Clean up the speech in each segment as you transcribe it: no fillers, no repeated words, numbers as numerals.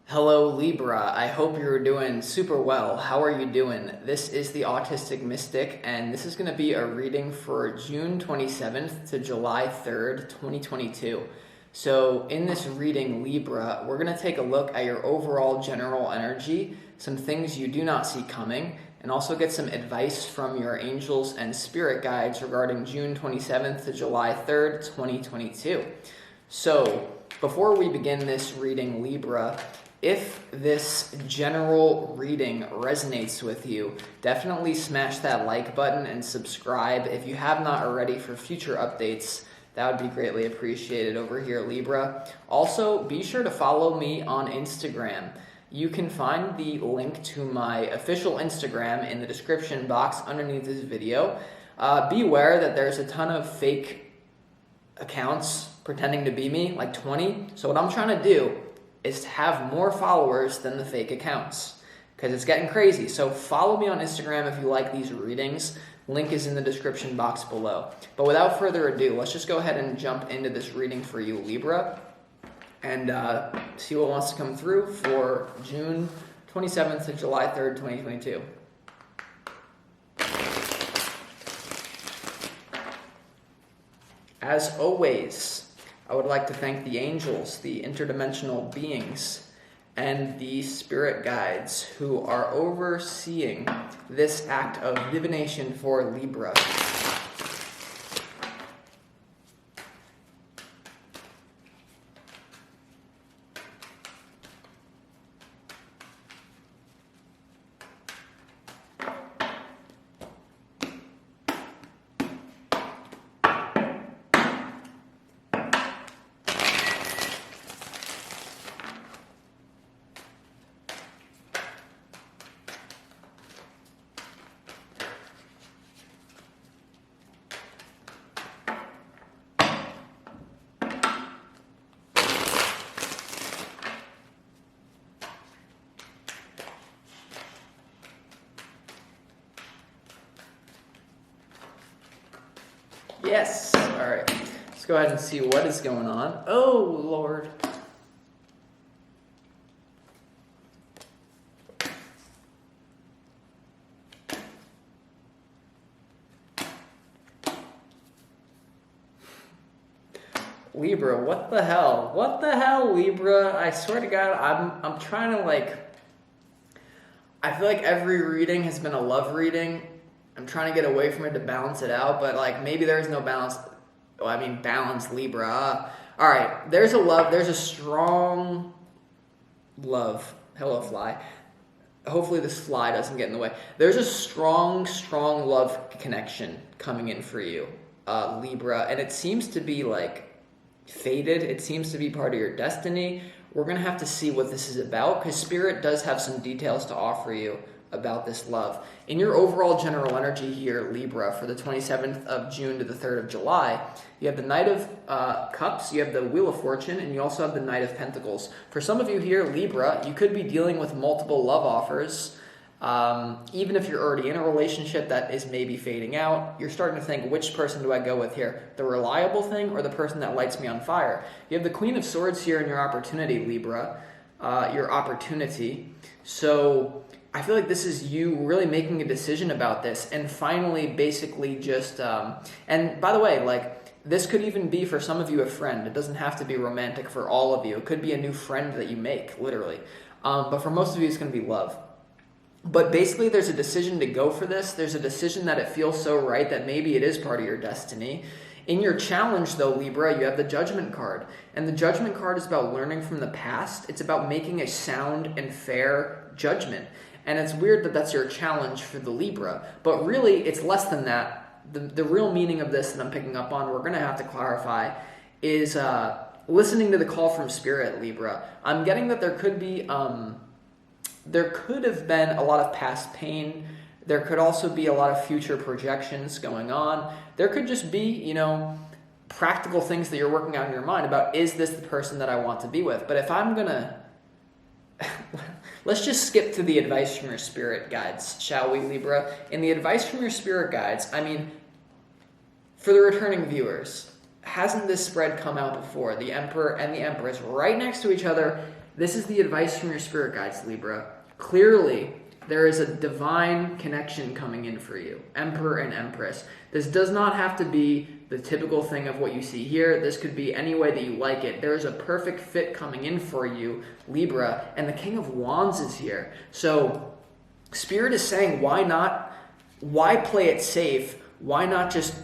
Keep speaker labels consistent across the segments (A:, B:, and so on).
A: Hello Libra, I hope you're doing super well. How are you doing? This is the Autistic Mystic, and this is going to be a reading for June 27th to July 3rd, 2022. So in this reading, Libra, we're going to take a look at your overall general energy, some things you do not see coming, and also get some advice from your angels and spirit guides regarding June 27th to July 3rd, 2022. So before we begin this reading, Libra, if this general reading resonates with you, definitely smash that like button and subscribe if you have not already for future updates. That would be greatly appreciated over here, Libra. Also, be sure to follow me on Instagram. You can find the link to my official Instagram in the description box underneath this video. Beware that there's a ton of fake accounts pretending to be me, like 20. So what I'm trying to do is to have more followers than the fake accounts, because it's getting crazy. So follow me on Instagram if you like these readings. Link is in the description box below. But without further ado, let's just go ahead and jump into this reading for you, Libra, and see what wants to come through for June 27th to July 3rd, 2022. As always, I would like to thank the angels, the interdimensional beings, and the spirit guides who are overseeing this act of divination for Libra. Yes. All right. Let's go ahead and see what is going on. Oh, Lord. Libra, what the hell? What the hell, Libra? I swear to God, I'm trying to I feel like every reading has been a love reading. I'm trying to get away from it to balance it out, but maybe there's no balance. Well, I mean, balance, Libra. All right, there's a love. There's a strong love. Hello, fly. Hopefully this fly doesn't get in the way. There's a strong love connection coming in for you, Libra, and it seems to be fated. It seems to be part of your destiny. We're going to have to see what this is about, because Spirit does have some details to offer you about this love. In your overall general energy here, Libra, for the 27th of June to the 3rd of July, you have the Knight of Cups, you have the Wheel of Fortune, and you also have the Knight of Pentacles. For some of you here, Libra, you could be dealing with multiple love offers. Even if you're already in a relationship that is maybe fading out, you're starting to think, which person do I go with here? The reliable thing or the person that lights me on fire? You have the Queen of Swords here in your opportunity, Libra, your opportunity. So I feel like this is you really making a decision about this and finally basically just, and by the way, this could even be for some of you a friend. It doesn't have to be romantic for all of you. It could be a new friend that you make, literally. But for most of you, it's going to be love. But basically, there's a decision to go for this. There's a decision that it feels so right that maybe it is part of your destiny. In your challenge, though, Libra, you have the Judgment card. And the Judgment card is about learning from the past. It's about making a sound and fair judgment. And it's weird that that's your challenge for the Libra. But really, it's less than that. The real meaning of this that I'm picking up on, we're going to have to clarify, is listening to the call from Spirit, Libra. I'm getting that there could be... there could have been a lot of past pain. There could also be a lot of future projections going on. There could just be, practical things that you're working out in your mind about, is this the person that I want to be with? But if I'm going to... Let's just skip to the advice from your spirit guides, shall we, Libra? In the advice from your spirit guides, for the returning viewers, hasn't this spread come out before? The Emperor and the Empress right next to each other. This is the advice from your spirit guides, Libra. Clearly, there is a divine connection coming in for you, Emperor and Empress. This does not have to be the typical thing of what you see here. This could be any way that you like it. There is a perfect fit coming in for you, Libra, and the King of Wands is here. So Spirit is saying, why not? Why play it safe? Why not just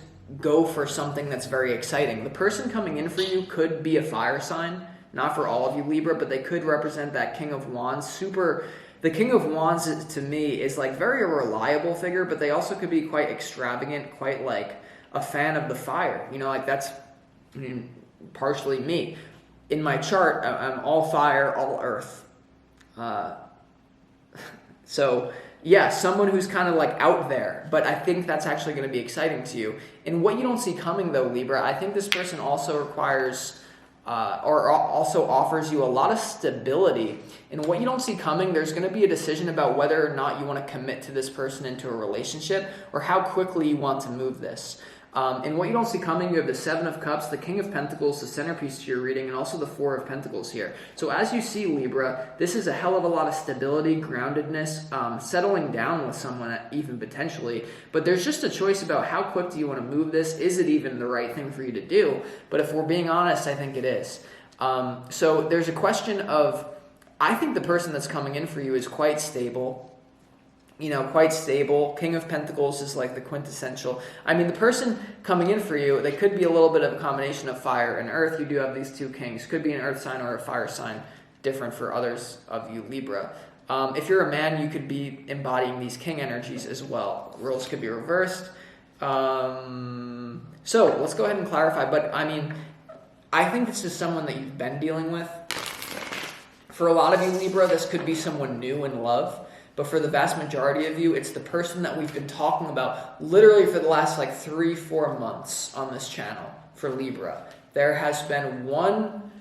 A: go for something that's very exciting? The person coming in for you could be a fire sign, not for all of you, Libra, but they could represent that King of Wands. The King of Wands, to me, is like very a reliable figure, but they also could be quite extravagant, quite like a fan of the fire. You know, like that's partially me. In my chart, I'm all fire, all earth. So, yeah, someone who's kind of like out there, but I think that's actually going to be exciting to you. And what you don't see coming, though, Libra, I think this person also requires or also offers you a lot of stability. And what you don't see coming, there's going to be a decision about whether or not you want to commit to this person into a relationship or how quickly you want to move this. And what you don't see coming, you have the Seven of Cups, the King of Pentacles, the centerpiece to your reading, and also the Four of Pentacles here. So as you see, Libra, this is a hell of a lot of stability, groundedness, settling down with someone even potentially. But there's just a choice about how quick do you want to move this? Is it even the right thing for you to do? But if we're being honest, I think it is. So there's a question of, I think the person that's coming in for you is quite stable. You know, quite stable. King of Pentacles is like the quintessential. I mean, the person coming in for you, they could be a little bit of a combination of fire and earth. You do have these two kings. Could be an earth sign or a fire sign, different for others of you, Libra. If you're a man, you could be embodying these king energies as well. Roles could be reversed. So let's go ahead and clarify. But I mean, I think this is someone that you've been dealing with. For a lot of you, Libra, this could be someone new in love. But for the vast majority of you, it's the person that we've been talking about literally for the last like 3-4 months on this channel for Libra. There has been one,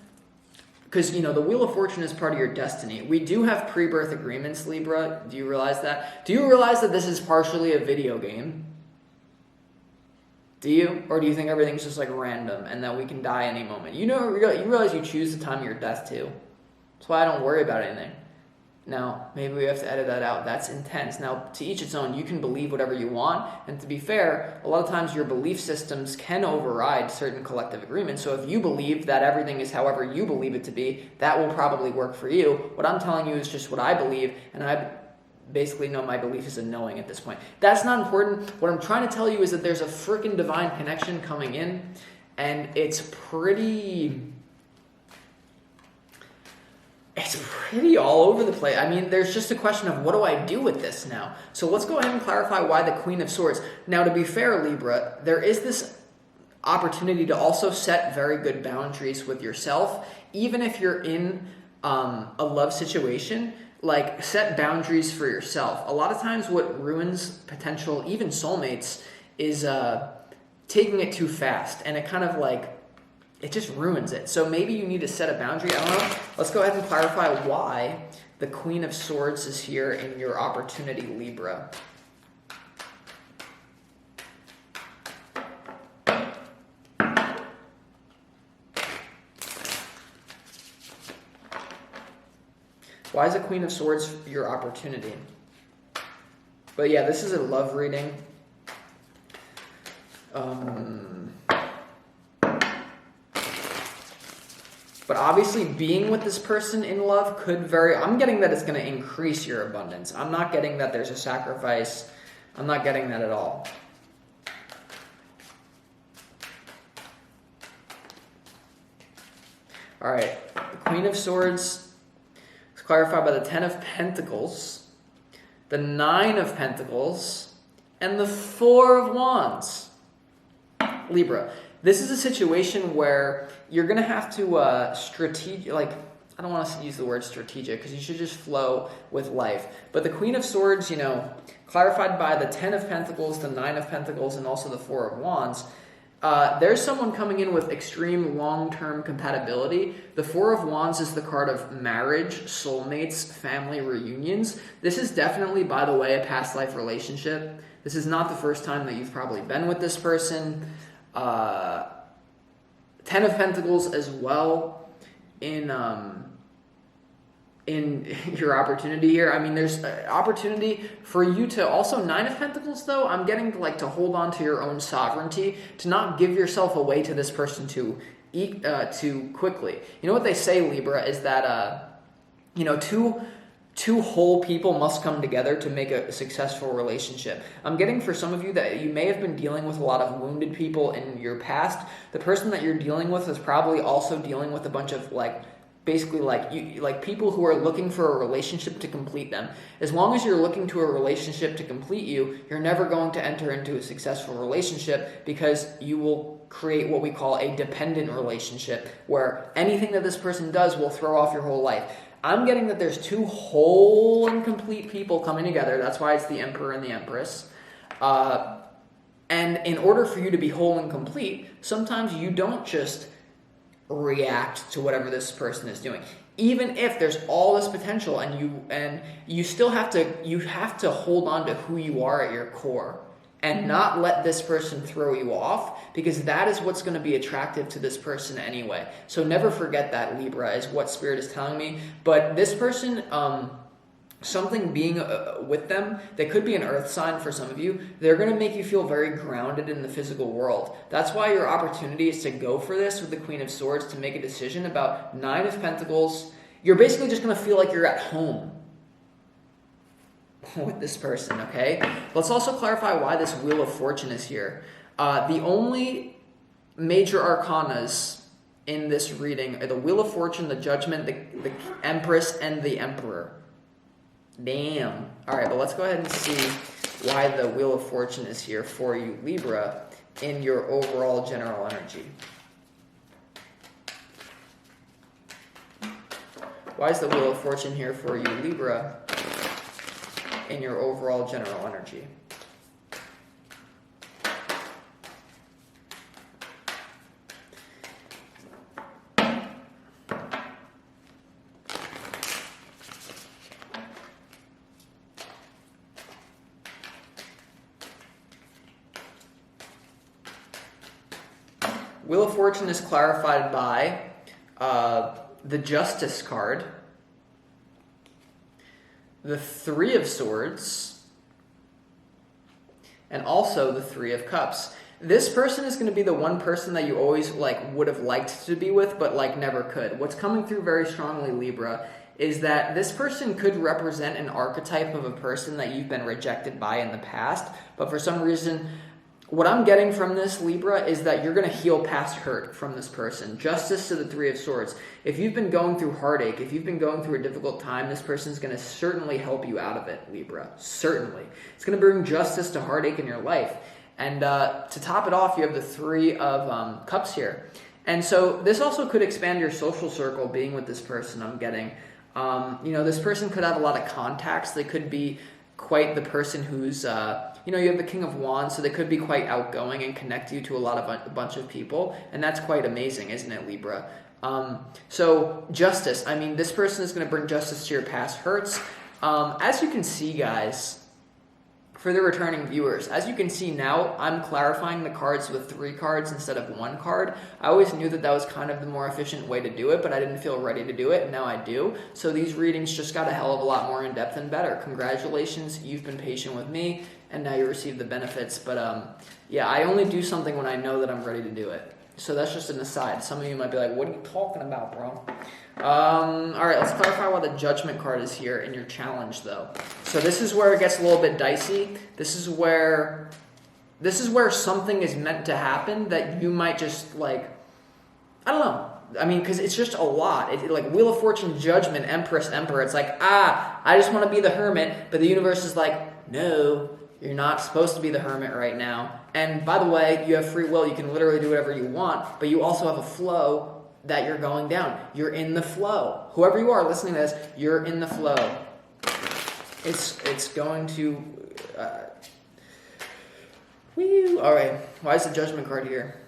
A: because, you know, the Wheel of Fortune is part of your destiny. We do have pre-birth agreements, Libra. Do you realize that? Do you realize that this is partially a video game? Do you? Or do you think everything's just like random and that we can die any moment? You realize you choose the time of your death too. That's why I don't worry about anything. Now, maybe we have to edit that out. That's intense. Now, to each its own, you can believe whatever you want. And to be fair, a lot of times your belief systems can override certain collective agreements. So if you believe that everything is however you believe it to be, that will probably work for you. What I'm telling you is just what I believe, and I basically know my belief is a knowing at this point. That's not important. What I'm trying to tell you is that there's a freaking divine connection coming in, and it's pretty all over the place. I mean, there's just a question of what do I do with this now? So let's go ahead and clarify why the Queen of Swords. Now, to be fair, Libra, there is this opportunity to also set very good boundaries with yourself. Even if you're in a love situation, like set boundaries for yourself. A lot of times what ruins potential, even soulmates, is taking it too fast. And it kind of like, it just ruins it. So maybe you need to set a boundary. I don't know. Let's go ahead and clarify why the Queen of Swords is here in your opportunity, Libra. Why is the Queen of Swords your opportunity? But yeah, this is a love reading. But obviously being with this person in love could I'm getting that it's going to increase your abundance. I'm not getting that there's a sacrifice. I'm not getting that at all. All right, the Queen of Swords is clarified by the Ten of Pentacles, the Nine of Pentacles, and the Four of Wands. Libra, this is a situation where you're going to have to I don't want to use the word strategic because you should just flow with life. But the Queen of Swords, clarified by the Ten of Pentacles, the Nine of Pentacles, and also the Four of Wands, there's someone coming in with extreme long-term compatibility. The Four of Wands is the card of marriage, soulmates, family reunions. This is definitely, by the way, a past life relationship. This is not the first time that you've probably been with this person. Ten of Pentacles as well in in your opportunity here. I mean, there's opportunity for you to also, Nine of Pentacles though, I'm getting to hold on to your own sovereignty, to not give yourself away to this person too quickly. You know what they say, Libra, is that two whole people must come together to make a successful relationship. I'm getting for some of you that you may have been dealing with a lot of wounded people in your past. The person that you're dealing with is probably also dealing with a bunch of people who are looking for a relationship to complete them. As long as you're looking to a relationship to complete you, you're never going to enter into a successful relationship, because you will create what we call a dependent relationship, where anything that this person does will throw off your whole life. I'm getting that there's two whole and complete people coming together. That's why it's the Emperor and the Empress. And in order for you to be whole and complete, sometimes you don't just react to whatever this person is doing. Even if there's all this potential, and you still have to hold on to who you are at your core, and not let this person throw you off, because that is what's going to be attractive to this person anyway. So never forget that, Libra, is what Spirit is telling me. But this person, something being with them, that could be an earth sign for some of you, they're going to make you feel very grounded in the physical world. That's why your opportunity is to go for this with the Queen of Swords, to make a decision about Nine of Pentacles. You're basically just going to feel like you're at home with this person, okay? Let's also clarify why this Wheel of Fortune is here. The only major arcanas in this reading are the Wheel of Fortune, the Judgment, the Empress, and the Emperor. Damn. All right, but let's go ahead and see why the Wheel of Fortune is here for you, Libra, in your overall general energy. Why is the Wheel of Fortune here for you, Libra, in your overall general energy? Wheel of Fortune is clarified by the Justice card, the Three of Swords, and also the Three of Cups. This person is going to be the one person that you always would have liked to be with, but never could. What's coming through very strongly, Libra, is that this person could represent an archetype of a person that you've been rejected by in the past, but for some reason, what I'm getting from this, Libra, is that you're going to heal past hurt from this person. Justice to the Three of Swords. If you've been going through heartache, if you've been going through a difficult time, this person's going to certainly help you out of it, Libra. Certainly. It's going to bring justice to heartache in your life. And to top it off, you have the Three of Cups here. And so this also could expand your social circle, being with this person, I'm getting. This person could have a lot of contacts. They could be quite the person who's, you have the King of Wands, so they could be quite outgoing and connect you to a bunch of people, and that's quite amazing, isn't it, Libra? So justice, this person is going to bring justice to your past hurts. As you can see, guys, for the returning viewers, as you can see now, I'm clarifying the cards with 3 cards instead of 1 card. I always knew that was kind of the more efficient way to do it, but I didn't feel ready to do it, and now I do. So these readings just got a hell of a lot more in-depth and better. Congratulations, you've been patient with me, and now you receive the benefits. But yeah, I only do something when I know that I'm ready to do it. So that's just an aside. Some of you might be like, what are you talking about, bro? All right, let's clarify why the Judgment card is here in your challenge, though. So this is where it gets a little bit dicey. This is where something is meant to happen that you might just I don't know. Because it's just a lot. Wheel of Fortune, Judgment, Empress, Emperor. It's I just want to be the hermit, but the universe is no, you're not supposed to be the hermit right now. And by the way, you have free will. You can literally do whatever you want, but you also have a flow that you're going down. You're in the flow. Whoever you are listening to this, you're in the flow. It's going to... woo. All right. Why is the Judgment card here?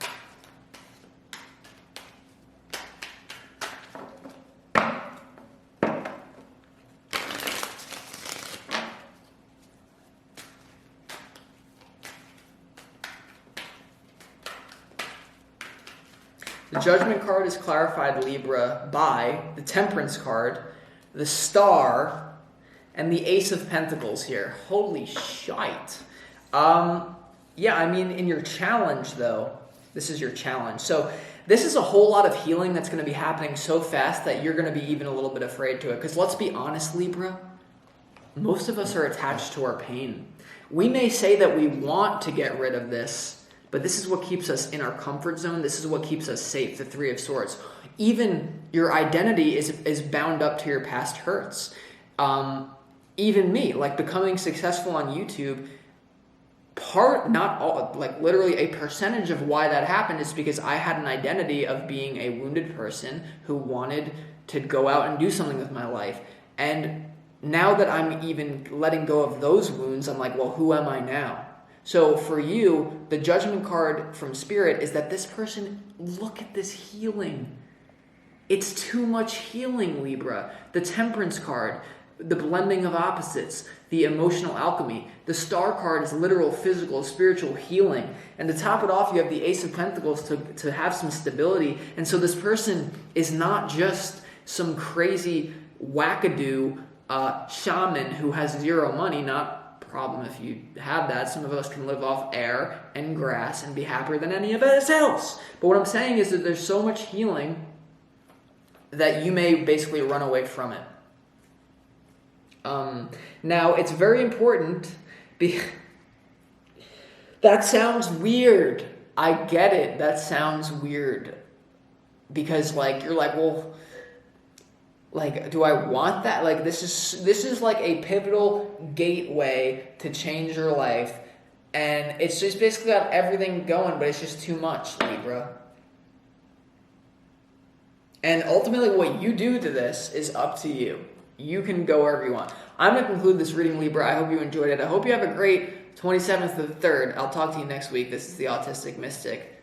A: The Judgment card is clarified, Libra, by the Temperance card, the Star, and the Ace of Pentacles here. Holy shite. Yeah, I mean, in your challenge, though, this is your challenge. So this is a whole lot of healing that's going to be happening so fast that you're going to be even a little bit afraid to it. Because let's be honest, Libra, most of us are attached to our pain. We may say that we want to get rid of this, but this is what keeps us in our comfort zone. This is what keeps us safe, the Three of Swords. Even your identity is bound up to your past hurts. Even me, like becoming successful on YouTube, not all, like literally a percentage of why that happened is because I had an identity of being a wounded person who wanted to go out and do something with my life. And now that I'm even letting go of those wounds, I'm like, well, who am I now? So for you, the Judgment card from Spirit is that this person, look at this healing. It's too much healing, Libra. The Temperance card, the blending of opposites, the emotional alchemy. The Star card is literal, physical, spiritual healing. And to top it off, you have the Ace of Pentacles to have some stability. And so this person is not just some crazy wackadoo shaman who has zero money. Not a problem if you have that. Some of us can live off air and grass and be happier than any of us else. But what I'm saying is that there's so much healing that you may basically run away from it. Now, it's very important. That sounds weird. I get it. That sounds weird. Because, like, you're like, well, like, do I want that? Like, this is like a pivotal gateway to change your life. And it's just basically got everything going, but it's just too much, Libra. And ultimately, what you do to this is up to you. You can go wherever you want. I'm going to conclude this reading, Libra. I hope you enjoyed it. I hope you have a great 27th of the 3rd. I'll talk to you next week. This is the Autistic Mystic.